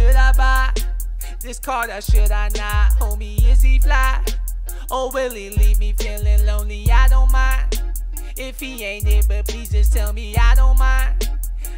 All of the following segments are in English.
should I buy this card or should I not? Homie, is he fly? Or will he leave me feeling lonely? I don't mind. If he ain't it, but please just tell me. I don't mind.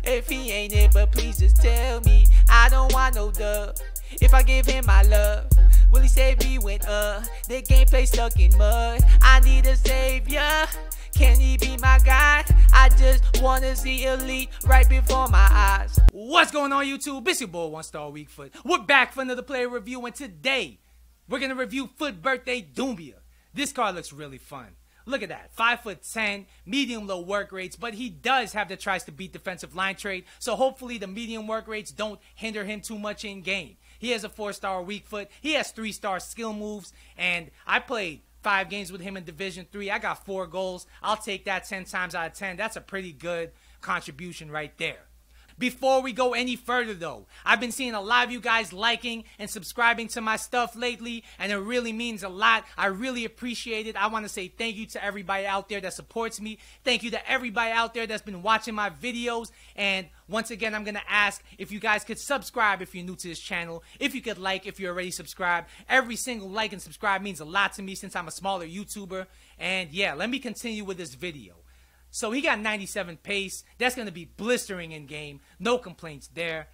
If he ain't it, but please just tell me. I don't want no dub. If I give him my love, will he save me when the gameplay stuck in mud? I need a savior. Can he be my guide? I just wanna see elite right before my eyes. What's going on, YouTube? It's your boy, One Star Weak Foot. We're back for another player review, and today we're gonna review Foot Birthday Doumbia. This card looks really fun. Look at that, 5'10", medium low work rates, but he does have the tries to beat defensive line trait, so hopefully the medium work rates don't hinder him too much in game. He has a 4-star weak foot, he has 3-star skill moves, and I played 5 games with him in Division 3. I got 4 goals. I'll take that 10 times out of 10. That's a pretty good contribution right there. Before we go any further though, I've been seeing a lot of you guys liking and subscribing to my stuff lately, and it really means a lot. I really appreciate it. I want to say thank you to everybody out there that supports me. Thank you to everybody out there that's been watching my videos. And once again, I'm going to ask if you guys could subscribe if you're new to this channel. If you could like if you're already subscribed. Every single like and subscribe means a lot to me since I'm a smaller YouTuber. And yeah, let me continue with this video. So he got 97 pace. That's going to be blistering in game. No complaints there.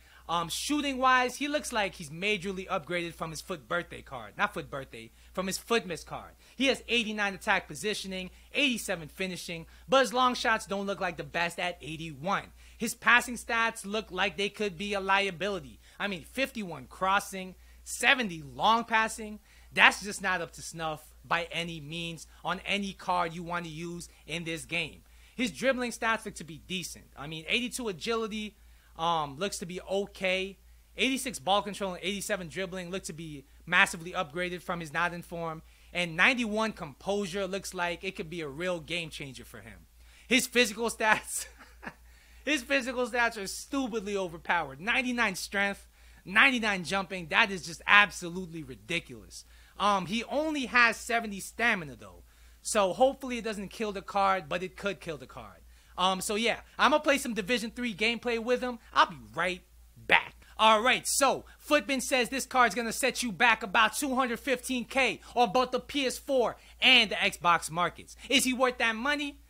Shooting wise, he looks like he's majorly upgraded from his Foot Birthday card. Not Foot Birthday, from his Foot Miss card. He has 89 attack positioning, 87 finishing, but his long shots don't look like the best at 81. His passing stats look like they could be a liability. I mean, 51 crossing, 70 long passing. That's just not up to snuff by any means on any card you want to use in this game. His dribbling stats look to be decent. I mean, 82 agility looks to be okay. 86 ball control and 87 dribbling look to be massively upgraded from his not in form. And 91 composure looks like it could be a real game changer for him. His physical stats, his physical stats are stupidly overpowered. 99 strength, 99 jumping. That is just absolutely ridiculous. He only has 70 stamina though. So hopefully it doesn't kill the card, but it could kill the card. So yeah, I'm gonna play some Division 3 gameplay with him. I'll be right back. Alright, so Footman says this card's gonna set you back about 215K on both the PS4 and the Xbox markets. Is he worth that money?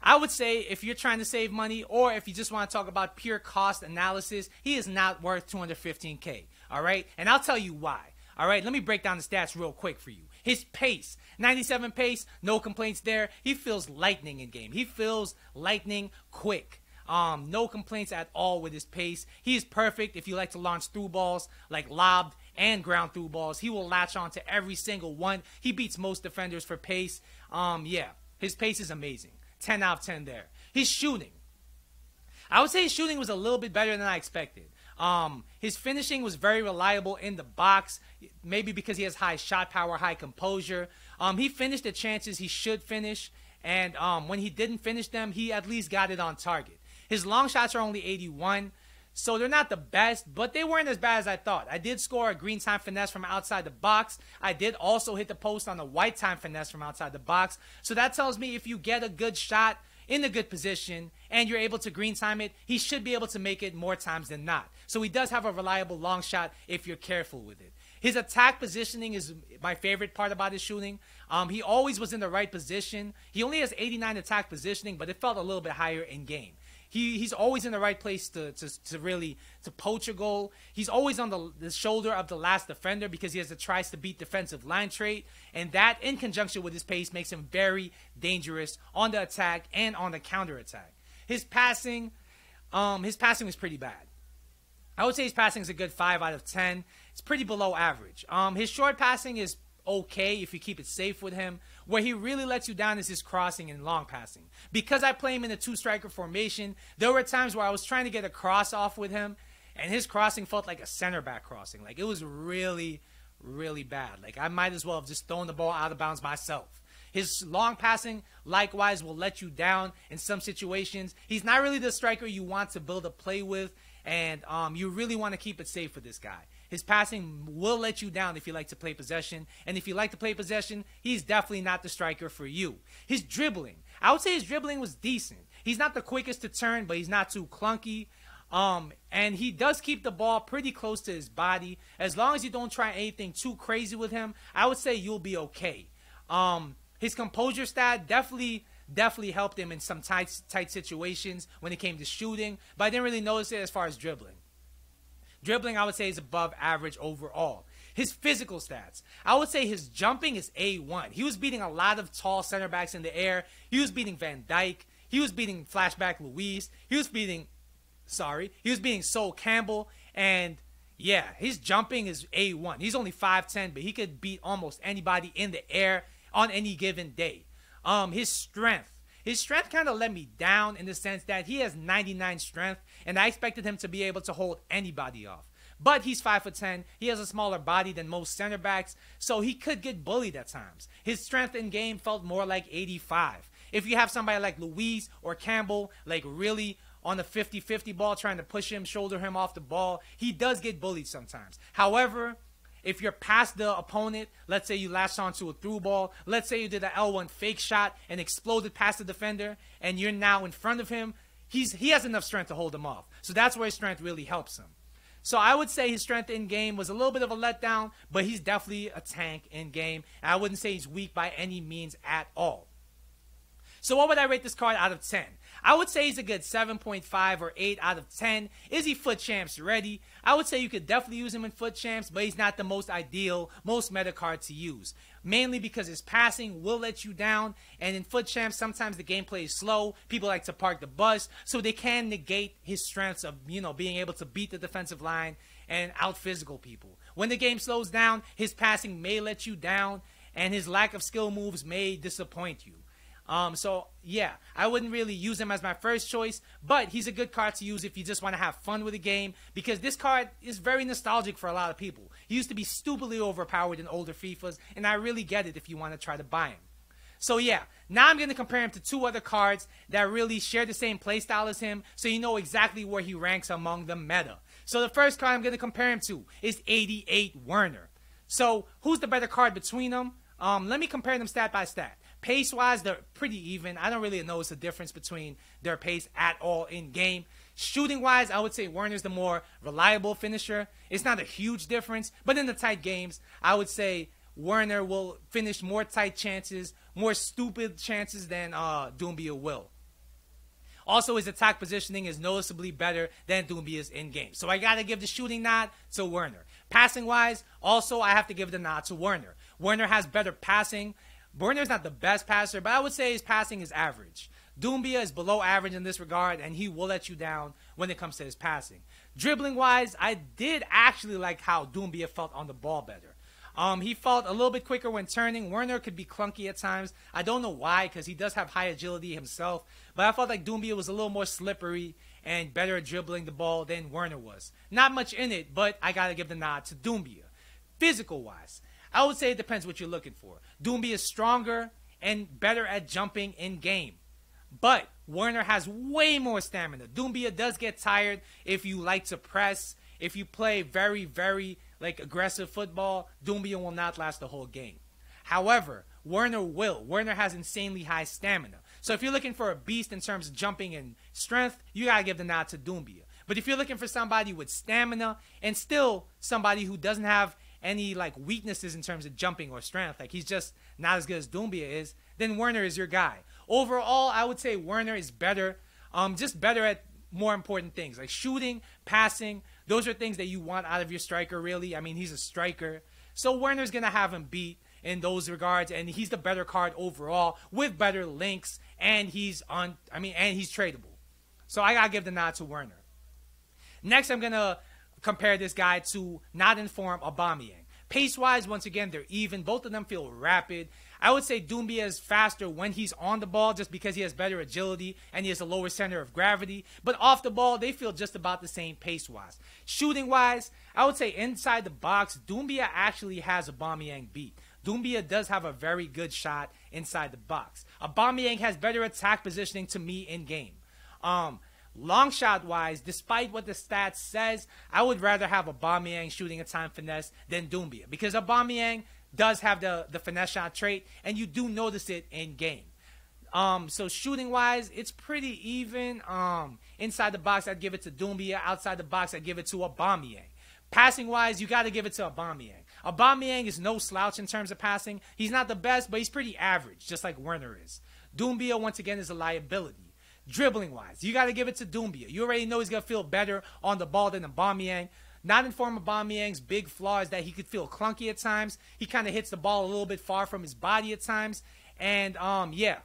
I would say if you're trying to save money or if you just want to talk about pure cost analysis, he is not worth 215K. Alright, and I'll tell you why. Alright, let me break down the stats real quick for you. His pace, 97 pace, no complaints there. He feels lightning in game. He feels lightning quick. No complaints at all with his pace. He is perfect if you like to launch through balls, like lobbed and ground through balls. He will latch on to every single one. He beats most defenders for pace. Yeah, his pace is amazing. 10 out of 10 there. His shooting. I would say his shooting was a little bit better than I expected. His finishing was very reliable in the box, maybe because he has high shot power, high composure. He finished the chances he should finish, and when he didn't finish them, he at least got it on target. His long shots are only 81, so they're not the best, but they weren't as bad as I thought. I did score a green time finesse from outside the box. I did also hit the post on a white time finesse from outside the box, so that tells me if you get a good shot in a good position and you're able to green time it, he should be able to make it more times than not. So he does have a reliable long shot if you're careful with it. His attack positioning is my favorite part about his shooting. He always was in the right position. He only has 89 attack positioning, but it felt a little bit higher in game. He's always in the right place to really poach a goal. He's always on the shoulder of the last defender because he has the tries to beat defensive line trait, and that in conjunction with his pace makes him very dangerous on the attack and on the counter attack. His passing was pretty bad. I would say his passing is a good 5 out of 10. It's pretty below average. His short passing is okay if you keep it safe with him. Where he really lets you down is his crossing and long passing. Because I play him in a 2-striker formation, there were times where I was trying to get a cross off with him, and his crossing felt like a center back crossing. Like, it was really, really bad. Like, I might as well have just thrown the ball out of bounds myself. His long passing, likewise, will let you down in some situations. He's not really the striker you want to build a play with, and you really want to keep it safe with this guy. His passing will let you down if you like to play possession, and if you like to play possession, he's definitely not the striker for you. His dribbling. I would say his dribbling was decent. He's not the quickest to turn, but he's not too clunky. And he does keep the ball pretty close to his body. As long as you don't try anything too crazy with him, I would say you'll be okay. His composure stat definitely helped him in some tight situations when it came to shooting, but I didn't really notice it as far as dribbling. Dribbling, I would say, is above average overall. His physical stats, I would say his jumping is A1. He was beating a lot of tall center backs in the air. He was beating Van Dijk. He was beating Flashback Luis. He was beating Sol Campbell. And yeah, his jumping is A1. He's only 5'10", but he could beat almost anybody in the air on any given day. His strength kind of let me down in the sense that he has 99 strength, and I expected him to be able to hold anybody off. But he's 5'10". He has a smaller body than most center backs, so he could get bullied at times. His strength in game felt more like 85. If you have somebody like Luis or Campbell, like really on the 50-50 ball, trying to push him, shoulder him off the ball, he does get bullied sometimes. However, if you're past the opponent, let's say you latched onto a through ball, let's say you did an L1 fake shot and exploded past the defender, and you're now in front of him, he has enough strength to hold him off. So that's where his strength really helps him. So I would say his strength in game was a little bit of a letdown, but he's definitely a tank in game. And I wouldn't say he's weak by any means at all. So what would I rate this card out of 10? I would say he's a good 7.5 or 8 out of 10. Is he FUT Champs ready? I would say you could definitely use him in FUT Champs, but he's not the most ideal, most meta card to use. Mainly because his passing will let you down, and in FUT Champs, sometimes the gameplay is slow. People like to park the bus, so they can negate his strengths of, being able to beat the defensive line and out-physical people. When the game slows down, his passing may let you down, and his lack of skill moves may disappoint you. So yeah, I wouldn't really use him as my first choice, but he's a good card to use if you just want to have fun with the game, because this card is very nostalgic for a lot of people. He used to be stupidly overpowered in older FIFAs, and I really get it if you want to try to buy him. So yeah, now I'm going to compare him to two other cards that really share the same playstyle as him, so you know exactly where he ranks among the meta. So the first card I'm going to compare him to is 88 Werner. So who's the better card between them? Let me compare them stat by stat. Pace-wise, they're pretty even. I don't really notice a difference between their pace at all in-game. Shooting-wise, I would say Werner's the more reliable finisher. It's not a huge difference, but in the tight games, I would say Werner will finish more tight chances, more stupid chances than Doumbia will. Also, his attack positioning is noticeably better than Doumbia's in-game. So I got to give the shooting nod to Werner. Passing-wise, also I have to give the nod to Werner. Werner has better passing. Werner's not the best passer, but I would say his passing is average. Doumbia is below average in this regard, and he will let you down when it comes to his passing. Dribbling-wise, I did actually like how Doumbia felt on the ball better. He felt a little bit quicker when turning. Werner could be clunky at times. I don't know why, because he does have high agility himself, but I felt like Doumbia was a little more slippery and better at dribbling the ball than Werner was. Not much in it, but I got to give the nod to Doumbia. Physical-wise, I would say it depends what you're looking for. Doumbia is stronger and better at jumping in game. But Werner has way more stamina. Doumbia does get tired if you like to press. If you play very, very aggressive football, Doumbia will not last the whole game. However, Werner will. Werner has insanely high stamina. So if you're looking for a beast in terms of jumping and strength, you got to give the nod to Doumbia. But if you're looking for somebody with stamina and still somebody who doesn't have any weaknesses in terms of jumping or strength, he's just not as good as Doumbia is, then Werner is your guy. Overall, I would say Werner is better, just better at more important things like shooting, passing. Those are things that you want out of your striker, really. I mean, he's a striker, so Werner's gonna have him beat in those regards, and he's the better card overall with better links, and he's tradable. So I gotta give the nod to Werner. Next, I'm gonna compare this guy to not in form Aubameyang. Pace-wise, once again, they're even. Both of them feel rapid. I would say Doumbia is faster when he's on the ball just because he has better agility and he has a lower center of gravity. But off the ball, they feel just about the same pace-wise. Shooting-wise, I would say inside the box, Doumbia actually has Aubameyang beat. Doumbia does have a very good shot inside the box. Aubameyang has better attack positioning to me in-game. Long shot wise, despite what the stats says, I would rather have Aubameyang shooting a time finesse than Doumbia, because Aubameyang does have the finesse shot trait, and you do notice it in game. So shooting wise, it's pretty even. Inside the box, I'd give it to Doumbia. Outside the box, I'd give it to Aubameyang. Passing wise, you got to give it to Aubameyang. Aubameyang is no slouch in terms of passing. He's not the best, but he's pretty average, just like Werner is. Doumbia, once again, is a liability. Dribbling wise, you got to give it to Doumbia. You already know he's going to feel better on the ball than Aubameyang. Not in form of Aubameyang's big flaw is that he could feel clunky at times. He kind of hits the ball a little bit far from his body at times. And, yeah,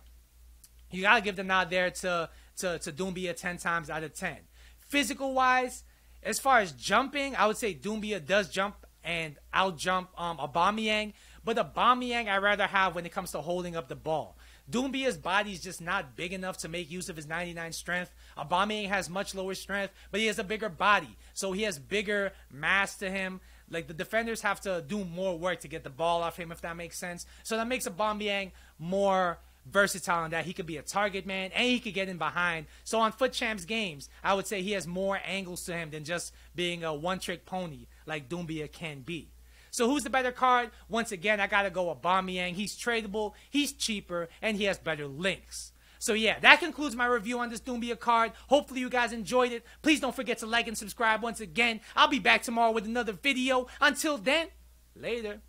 you got to give the nod there to Doumbia 10 times out of 10. Physical-wise, as far as jumping, I would say Doumbia does jump and out-jump Aubameyang. But Aubameyang I'd rather have when it comes to holding up the ball. Doumbia's body is just not big enough to make use of his 99 strength. Aubameyang has much lower strength, but he has a bigger body. So he has bigger mass to him. Like, the defenders have to do more work to get the ball off him, if that makes sense. So that makes Aubameyang more versatile in that he could be a target man and he could get in behind. So on Foot Champs games, I would say he has more angles to him than just being a one-trick pony like Doumbia can be. So who's the better card? Once again, I got to go Aubameyang. He's tradable, he's cheaper, and he has better links. So yeah, that concludes my review on this Doumbia card. Hopefully you guys enjoyed it. Please don't forget to like and subscribe once again. I'll be back tomorrow with another video. Until then, later.